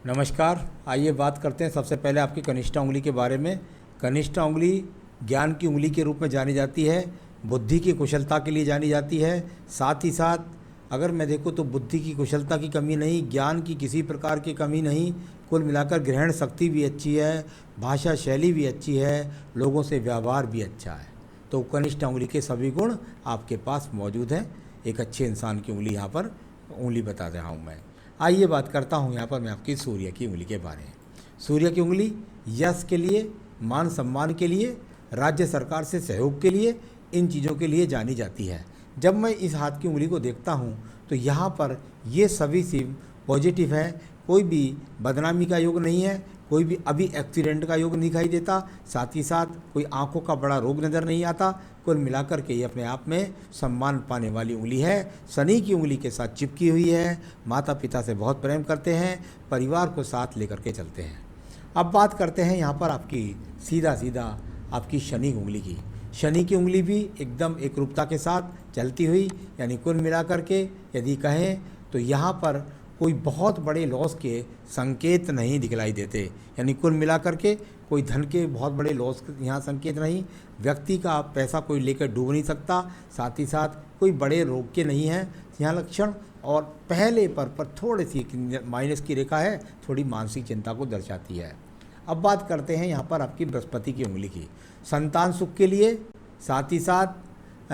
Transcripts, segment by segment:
नमस्कार। आइए बात करते हैं सबसे पहले आपकी कनिष्ठा उंगली के बारे में। कनिष्ठा उंगली ज्ञान की उंगली के रूप में जानी जाती है, बुद्धि की कुशलता के लिए जानी जाती है। साथ ही साथ अगर मैं देखूँ तो बुद्धि की कुशलता की कमी नहीं, ज्ञान की किसी प्रकार की कमी नहीं, कुल मिलाकर ग्रहण शक्ति भी अच्छी है, भाषा शैली भी अच्छी है, लोगों से व्यवहार भी अच्छा है। तो कनिष्ठा उंगली के सभी गुण आपके पास मौजूद हैं। एक अच्छे इंसान की उंगली यहाँ पर उंगली बता रहा हूँ मैं। आइए बात करता हूँ यहाँ पर मैं आपकी सूर्य की उंगली के बारे में। सूर्य की उंगली यश के लिए, मान सम्मान के लिए, राज्य सरकार से सहयोग के लिए, इन चीज़ों के लिए जानी जाती है। जब मैं इस हाथ की उंगली को देखता हूँ तो यहाँ पर ये सभी सिम पॉजिटिव है, कोई भी बदनामी का योग नहीं है, कोई भी अभी एक्सीडेंट का योग नहीं दिखाई देता, साथ ही साथ कोई आंखों का बड़ा रोग नज़र नहीं आता। कुल मिलाकर के ये अपने आप में सम्मान पाने वाली उंगली है। शनि की उंगली के साथ चिपकी हुई है, माता पिता से बहुत प्रेम करते हैं, परिवार को साथ लेकर के चलते हैं। अब बात करते हैं यहाँ पर आपकी सीधा सीधा आपकी शनि उंगली की। शनि की उंगली भी एकदम एकरूपता के साथ चलती हुई, यानी कुल मिलाकर के यदि कहें तो यहाँ पर कोई बहुत बड़े लॉस के संकेत नहीं दिखलाई देते, यानी कुल मिलाकर के कोई धन के बहुत बड़े लॉस यहाँ संकेत नहीं, व्यक्ति का पैसा कोई लेकर डूब नहीं सकता, साथ ही साथ कोई बड़े रोग के नहीं हैं यहाँ लक्षण। और पहले पर थोड़ी सी माइनस की रेखा है, थोड़ी मानसिक चिंता को दर्शाती है। अब बात करते हैं यहाँ पर आपकी बृहस्पति की उंगली की। संतान सुख के लिए, साथ ही साथ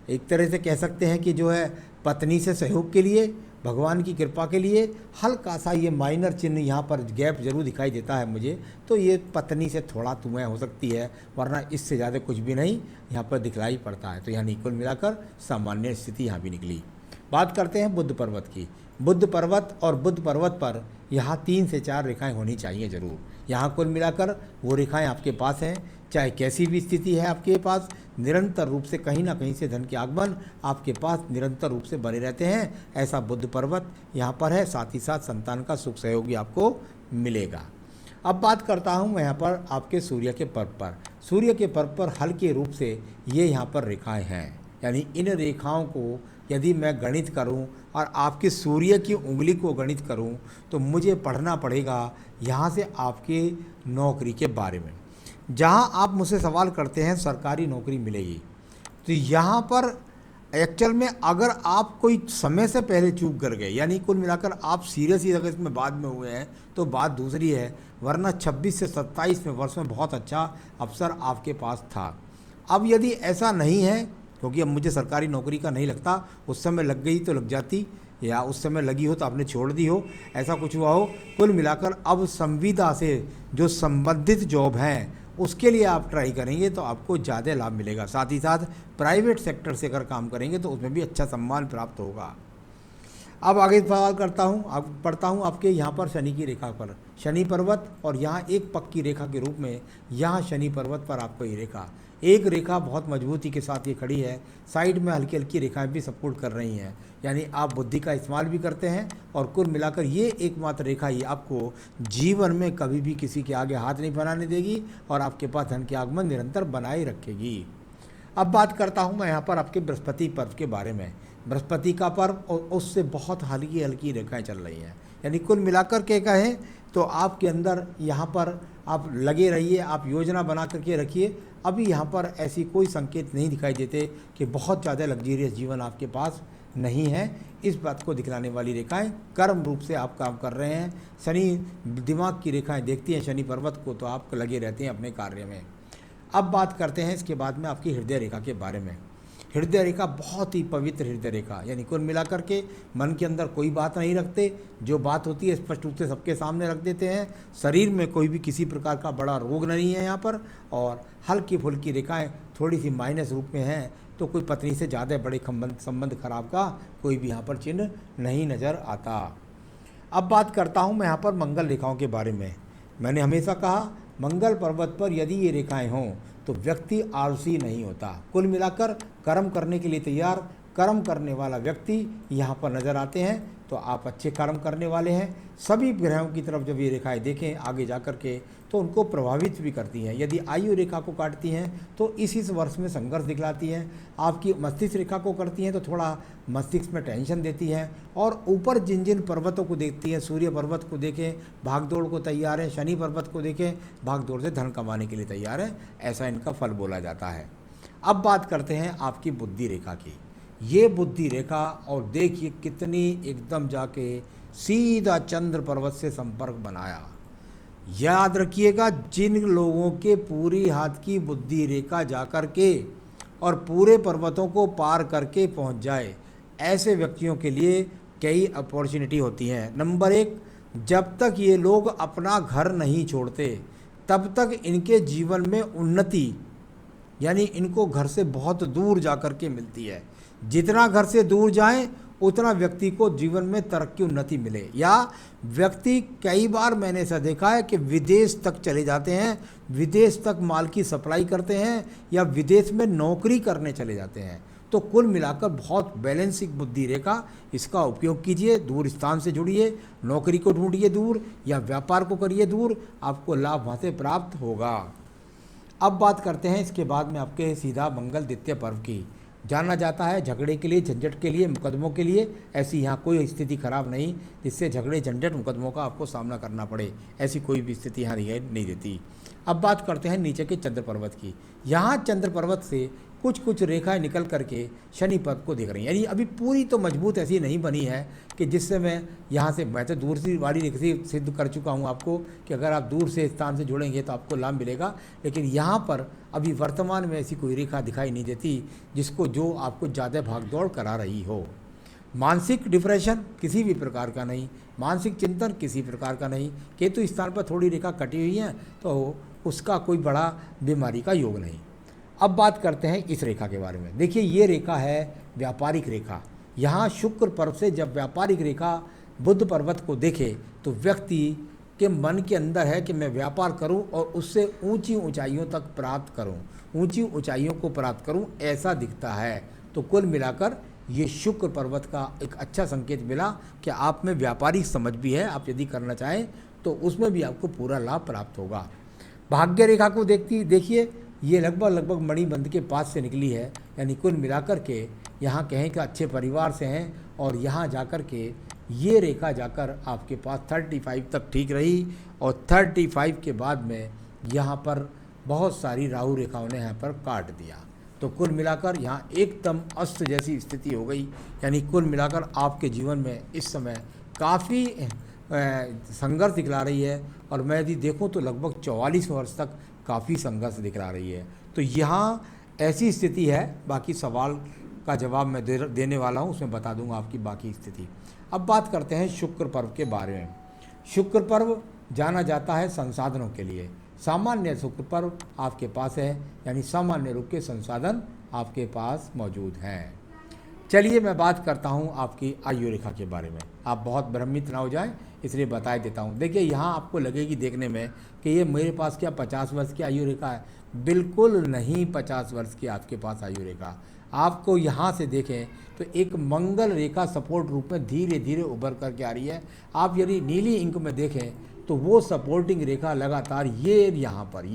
एक तरह से कह सकते हैं कि जो है पत्नी से सहयोग के लिए, भगवान की कृपा के लिए, हल्का सा ये माइनर चिन्ह यहाँ पर गैप जरूर दिखाई देता है मुझे, तो ये पत्नी से थोड़ा तुम्हें हो सकती है, वरना इससे ज़्यादा कुछ भी नहीं यहाँ पर दिखलाई पड़ता है। तो यानी कुल मिलाकर सामान्य स्थिति यहाँ भी निकली। बात करते हैं बुध पर्वत की। बुध पर्वत और बुध पर्वत पर यहाँ 3 से 4 रेखाएं होनी चाहिए ज़रूर। यहाँ कुल मिलाकर वो रेखाएं आपके पास हैं, चाहे कैसी भी स्थिति है आपके पास, निरंतर रूप से कहीं ना कहीं से धन के आगमन आपके पास निरंतर रूप से बने रहते हैं। ऐसा बुध पर्वत यहाँ पर है, साथ ही साथ संतान का सुख सहयोग भी आपको मिलेगा। अब बात करता हूँ मैं यहाँ पर आपके सूर्य के पर्व पर। सूर्य के पर्व पर हल्के रूप से ये यहाँ पर रेखाएँ हैं, यानी इन रेखाओं को यदि मैं गणित करूं और आपके सूर्य की उंगली को गणित करूं तो मुझे पढ़ना पड़ेगा यहाँ से आपके नौकरी के बारे में। जहाँ आप मुझसे सवाल करते हैं सरकारी नौकरी मिलेगी, तो यहाँ पर एक्चुअल में अगर आप कोई समय से पहले चूक कर गए, यानी कुल मिलाकर आप सीरियस ही अगर इसमें बाद में हुए हैं तो बात दूसरी है, वरना 26 से 27 में वर्ष में बहुत अच्छा अवसर आपके पास था। अब यदि ऐसा नहीं है, क्योंकि अब मुझे सरकारी नौकरी का नहीं लगता, उस समय लग गई तो लग जाती, या उस समय लगी हो तो आपने छोड़ दी हो, ऐसा कुछ हुआ हो, कुल मिलाकर अब संविदा से जो संबंधित जॉब हैं उसके लिए आप ट्राई करेंगे तो आपको ज़्यादा लाभ मिलेगा। साथ ही साथ प्राइवेट सेक्टर से अगर काम करेंगे तो उसमें भी अच्छा सम्मान प्राप्त होगा। अब आगे सवाल करता हूँ, अब पढ़ता हूँ आपके यहाँ पर शनि की रेखा पर शनि पर्वत, और यहाँ एक पक्की रेखा के रूप में यहाँ शनि पर्वत पर आपको ये रेखा, एक रेखा बहुत मजबूती के साथ ये खड़ी है, साइड में हल्की हल्की रेखाएं भी सपोर्ट कर रही हैं, यानी आप बुद्धि का इस्तेमाल भी करते हैं। और कुल मिलाकर ये एकमात्र रेखा ही आपको जीवन में कभी भी किसी के आगे हाथ नहीं फैलाने देगी और आपके पास धन के आगमन निरंतर बनाए रखेगी। अब बात करता हूँ मैं यहाँ पर आपके बृहस्पति पर्व के बारे में। बृहस्पति का पर्व और उससे बहुत हल्की हल्की रेखाएं चल रही हैं, यानी कुल मिलाकर के कहें तो आपके अंदर यहाँ पर आप लगे रहिए, आप योजना बना करके रखिए। अभी यहाँ पर ऐसी कोई संकेत नहीं दिखाई देते कि बहुत ज़्यादा लग्जरियस जीवन आपके पास नहीं है। इस बात को दिखलाने वाली रेखाएं कर्म रूप से आप काम कर रहे हैं। शनि दिमाग की रेखाएं देखती हैं शनि पर्वत को, तो आप लगे रहते हैं अपने कार्य में। अब बात करते हैं इसके बाद में आपकी हृदय रेखा के बारे में। हृदय रेखा बहुत ही पवित्र हृदय रेखा, यानी कुल मिलाकर के मन के अंदर कोई बात नहीं रखते, जो बात होती है स्पष्ट रूप से सबके सामने रख देते हैं। शरीर में कोई भी किसी प्रकार का बड़ा रोग नहीं है यहाँ पर, और हल्की फुल्की रेखाएं थोड़ी सी माइनस रूप में हैं, तो कोई पत्नी से ज़्यादा बड़े संबंध खराब का कोई भी यहाँ पर चिन्ह नहीं नज़र आता। अब बात करता हूँ मैं यहाँ पर मंगल रेखाओं के बारे में। मैंने हमेशा कहा मंगल पर्वत पर यदि ये रेखाएं हों तो व्यक्ति आलसी नहीं होता, कुल मिलाकर कर्म करने के लिए तैयार, कर्म करने वाला व्यक्ति यहाँ पर नज़र आते हैं, तो आप अच्छे कर्म करने वाले हैं। सभी ग्रहों की तरफ जब ये रेखाएं देखें आगे जा कर के तो उनको प्रभावित भी करती हैं। यदि आयु रेखा को काटती हैं तो इस वर्ष में संघर्ष दिखलाती हैं। आपकी मस्तिष्क रेखा को करती हैं तो थोड़ा मस्तिष्क में टेंशन देती हैं। और ऊपर जिन जिन पर्वतों को देखती हैं, सूर्य पर्वत को देखें, भागदौड़ को तैयार है, शनि पर्वत को देखें, भागदौड़ से धन कमाने के लिए तैयार है, ऐसा इनका फल बोला जाता है। अब बात करते हैं आपकी बुद्धि रेखा की। ये बुद्धि रेखा, और देखिए कितनी एकदम जाके सीधा चंद्र पर्वत से संपर्क बनाया। याद रखिएगा, जिन लोगों के पूरी हाथ की बुद्धि रेखा जाकर के और पूरे पर्वतों को पार करके पहुंच जाए, ऐसे व्यक्तियों के लिए कई अपॉर्चुनिटी होती हैं। नंबर 1, जब तक ये लोग अपना घर नहीं छोड़ते तब तक इनके जीवन में उन्नति, यानी इनको घर से बहुत दूर जा कर के मिलती है। जितना घर से दूर जाएं उतना व्यक्ति को जीवन में तरक्की उन्नति मिले। या व्यक्ति, कई बार मैंने ऐसा देखा है कि विदेश तक चले जाते हैं, विदेश तक माल की सप्लाई करते हैं, या विदेश में नौकरी करने चले जाते हैं। तो कुल मिलाकर बहुत बैलेंसिंग बुद्धि रेखा, इसका उपयोग कीजिए। दूर स्थान से जुड़िए, नौकरी को ढूंढिए दूर, या व्यापार को करिए दूर, आपको लाभ वहाँ से प्राप्त होगा। अब बात करते हैं इसके बाद में आपके सीधा मंगल द्वितीय पर्व की। जाना जाता है झगड़े के लिए, झंझट के लिए, मुकदमों के लिए। ऐसी यहाँ कोई स्थिति खराब नहीं जिससे झगड़े, झंझट, मुकदमों का आपको सामना करना पड़े, ऐसी कोई भी स्थिति यहाँ नहीं देती। अब बात करते हैं नीचे के चंद्र पर्वत की। यहाँ चंद्र पर्वत से कुछ कुछ रेखाएं निकल करके शनि पर्वत को दिख रही हैं। यानी अभी पूरी तो मजबूत ऐसी नहीं बनी है कि जिससे मैं यहाँ से, मैं तो दूर से वाली रेखा से सिद्ध कर चुका हूँ आपको कि अगर आप दूर से स्थान से जुड़ेंगे तो आपको लाभ मिलेगा। लेकिन यहाँ पर अभी वर्तमान में ऐसी कोई रेखा दिखाई नहीं देती जिसको, जो आपको ज़्यादा भागदौड़ करा रही हो। मानसिक डिप्रेशन किसी भी प्रकार का नहीं, मानसिक चिंतन किसी प्रकार का नहीं। केतु स्थान पर थोड़ी रेखा कटी हुई है तो उसका कोई बड़ा बीमारी का योग नहीं। अब बात करते हैं इस रेखा के बारे में। देखिए, ये रेखा है व्यापारिक रेखा। यहाँ शुक्र पर्व से जब व्यापारिक रेखा बुध पर्वत को देखे तो व्यक्ति के मन के अंदर है कि मैं व्यापार करूं और उससे ऊंची ऊंचाइयों तक प्राप्त करूं, ऊंची ऊंचाइयों को प्राप्त करूं, ऐसा दिखता है। तो कुल मिलाकर ये शुक्र पर्वत का एक अच्छा संकेत मिला कि आप में व्यापारिक समझ भी है। आप यदि करना चाहें तो उसमें भी आपको पूरा लाभ प्राप्त होगा। भाग्य रेखा को देखिए, ये लगभग मणिबंध के पास से निकली है। यानी कुल मिलाकर के यहाँ कहें कि अच्छे परिवार से हैं, और यहाँ जाकर के ये रेखा जाकर आपके पास 35 तक ठीक रही, और 35 के बाद में यहाँ पर बहुत सारी राहु रेखाओं ने यहाँ पर काट दिया। तो कुल मिलाकर यहाँ एकदम अस्त जैसी स्थिति हो गई। यानी कुल मिलाकर आपके जीवन में इस समय काफ़ी संघर्ष दिखला रही है, और मैं यदि देखूँ तो लगभग 44 वर्ष तक काफ़ी संघर्ष दिखला रही है। तो यहाँ ऐसी स्थिति है। बाकी सवाल का जवाब मैं देने वाला हूँ, उसमें बता दूंगा आपकी बाकी स्थिति। अब बात करते हैं शुक्र पर्व के बारे में। शुक्र पर्व जाना जाता है संसाधनों के लिए। सामान्य शुक्र पर्व आपके पास है, यानी सामान्य रूप के संसाधन आपके पास मौजूद हैं। चलिए मैं बात करता हूँ आपकी आयु रेखा के बारे में। आप बहुत भ्रमित ना हो जाएं, इसलिए बता देता हूँ। देखिए, यहाँ आपको लगेगी देखने में कि ये मेरे पास क्या 50 वर्ष की आयु रेखा है। बिल्कुल नहीं, 50 वर्ष की आपके पास आयु रेखा। आपको यहाँ से देखें तो एक मंगल रेखा सपोर्ट रूप में धीरे धीरे उभर करके आ रही है। आप यदि नीली इंक में देखें तो वो सपोर्टिंग रेखा लगातार ये यहाँ पर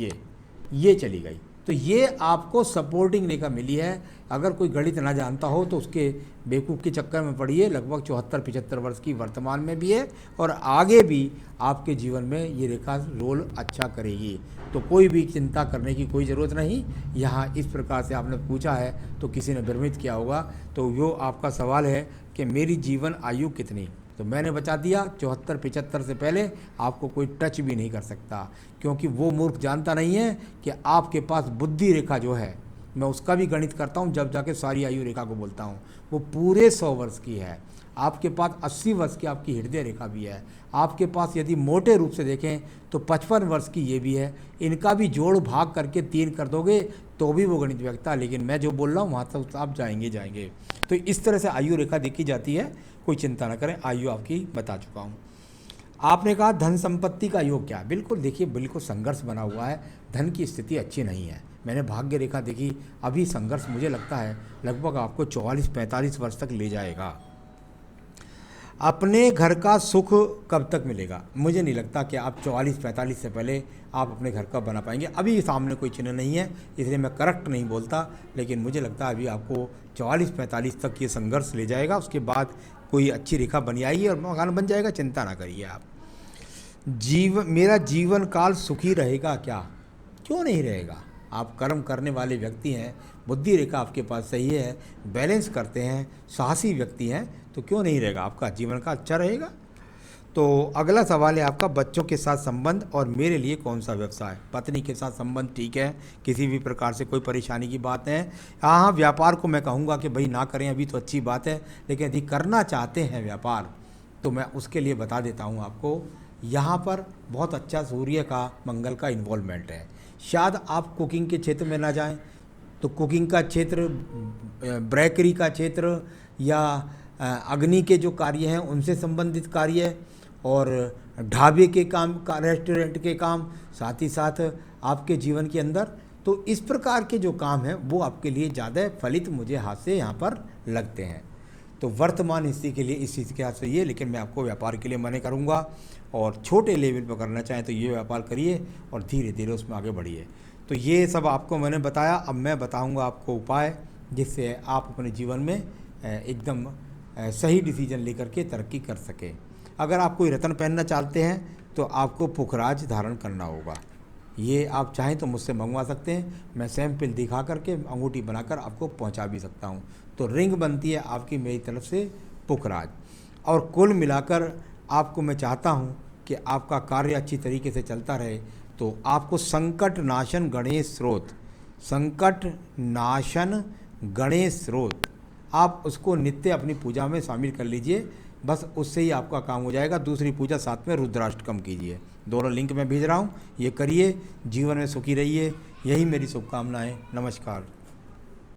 ये चली गई। तो ये आपको सपोर्टिंग रेखा मिली है। अगर कोई गणित ना जानता हो तो उसके बेवकूफ़ के चक्कर में पड़िए। लगभग 74-75 वर्ष की वर्तमान में भी है, और आगे भी आपके जीवन में ये रेखा रोल अच्छा करेगी। तो कोई भी चिंता करने की कोई ज़रूरत नहीं। यहाँ इस प्रकार से आपने पूछा है तो किसी ने भ्रमित किया होगा। तो वो आपका सवाल है कि मेरी जीवन आयु कितनी, तो मैंने बता दिया 74-75 से पहले आपको कोई टच भी नहीं कर सकता, क्योंकि वो मूर्ख जानता नहीं है कि आपके पास बुद्धि रेखा जो है, मैं उसका भी गणित करता हूँ जब जाके सारी आयु रेखा को बोलता हूँ, वो पूरे 100 वर्ष की है। आपके पास 80 वर्ष की आपकी हृदय रेखा भी है। आपके पास यदि मोटे रूप से देखें तो 55 वर्ष की ये भी है। इनका भी जोड़ भाग करके 3 कर दोगे तो भी वो गणित व्यक्ता, लेकिन मैं जो बोल रहा हूँ वहाँ तक आप जाएंगे। तो इस तरह से आयु रेखा देखी जाती है, कोई चिंता ना करें, आयु आपकी बता चुका हूँ। आपने कहा धन संपत्ति का योग क्या है? बिल्कुल देखिए, बिल्कुल संघर्ष बना हुआ है, धन की स्थिति अच्छी नहीं है। मैंने भाग्य रेखा देखी, अभी संघर्ष मुझे लगता है लगभग आपको 44-45 वर्ष तक ले जाएगा। अपने घर का सुख कब तक मिलेगा? मुझे नहीं लगता कि आप 44-45 से पहले आप अपने घर का बना पाएंगे। अभी सामने कोई चिन्ह नहीं है, इसलिए मैं करेक्ट नहीं बोलता, लेकिन मुझे लगता है अभी आपको 44-45 तक ये संघर्ष ले जाएगा। उसके बाद कोई अच्छी रेखा बन आएगी और मकान बन जाएगा, चिंता ना करिए आप। मेरा जीवन काल सुखी रहेगा क्या? क्यों नहीं रहेगा? आप कर्म करने वाले व्यक्ति हैं, बुद्धि रेखा आपके पास सही है, बैलेंस करते हैं, साहसी व्यक्ति हैं, तो क्यों नहीं रहेगा? आपका जीवन का अच्छा रहेगा। तो अगला सवाल है आपका, बच्चों के साथ संबंध और मेरे लिए कौन सा व्यवसाय? पत्नी के साथ संबंध ठीक है, किसी भी प्रकार से कोई परेशानी की बात है। हाँ, व्यापार को मैं कहूँगा कि भाई ना करें अभी तो अच्छी बात है, लेकिन यदि करना चाहते हैं व्यापार तो मैं उसके लिए बता देता हूँ आपको, यहाँ पर बहुत अच्छा सूर्य का, मंगल का इन्वॉल्वमेंट है। शायद आप कुकिंग के क्षेत्र में ना जाएं, तो कुकिंग का क्षेत्र, ब्रेकरी का क्षेत्र या अग्नि के जो कार्य हैं उनसे संबंधित कार्य, और ढाबे के काम का, रेस्टोरेंट के काम, साथ ही साथ आपके जीवन के अंदर, तो इस प्रकार के जो काम हैं वो आपके लिए ज़्यादा फलित मुझे हाथ से यहाँ पर लगते हैं। तो वर्तमान स्थिति के लिए इस चीज़ के हाथ से ये, लेकिन मैं आपको व्यापार के लिए मना करूँगा, और छोटे लेवल पर करना चाहें तो ये व्यापार करिए और धीरे धीरे उसमें आगे बढ़िए। तो ये सब आपको मैंने बताया। अब मैं बताऊँगा आपको उपाय, जिससे आप अपने जीवन में एकदम सही डिसीजन लेकर के तरक्की कर सकें। अगर आप कोई रत्न पहनना चाहते हैं तो आपको पुखराज धारण करना होगा। ये आप चाहें तो मुझसे मंगवा सकते हैं, मैं सैंपल दिखा करके अंगूठी बनाकर आपको पहुंचा भी सकता हूं। तो रिंग बनती है आपकी मेरी तरफ से पुखराज। और कुल मिलाकर आपको मैं चाहता हूं कि आपका कार्य अच्छी तरीके से चलता रहे, तो आपको संकट नाशन गणेश स्रोत, संकट नाशन गणेश स्रोत, आप उसको नित्य अपनी पूजा में शामिल कर लीजिए, बस उससे ही आपका काम हो जाएगा। दूसरी पूजा साथ में रुद्राष्टकम कीजिए, दोनों लिंक में भेज रहा हूँ, ये करिए, जीवन में सुखी रहिए, यही मेरी शुभकामनाएं। नमस्कार।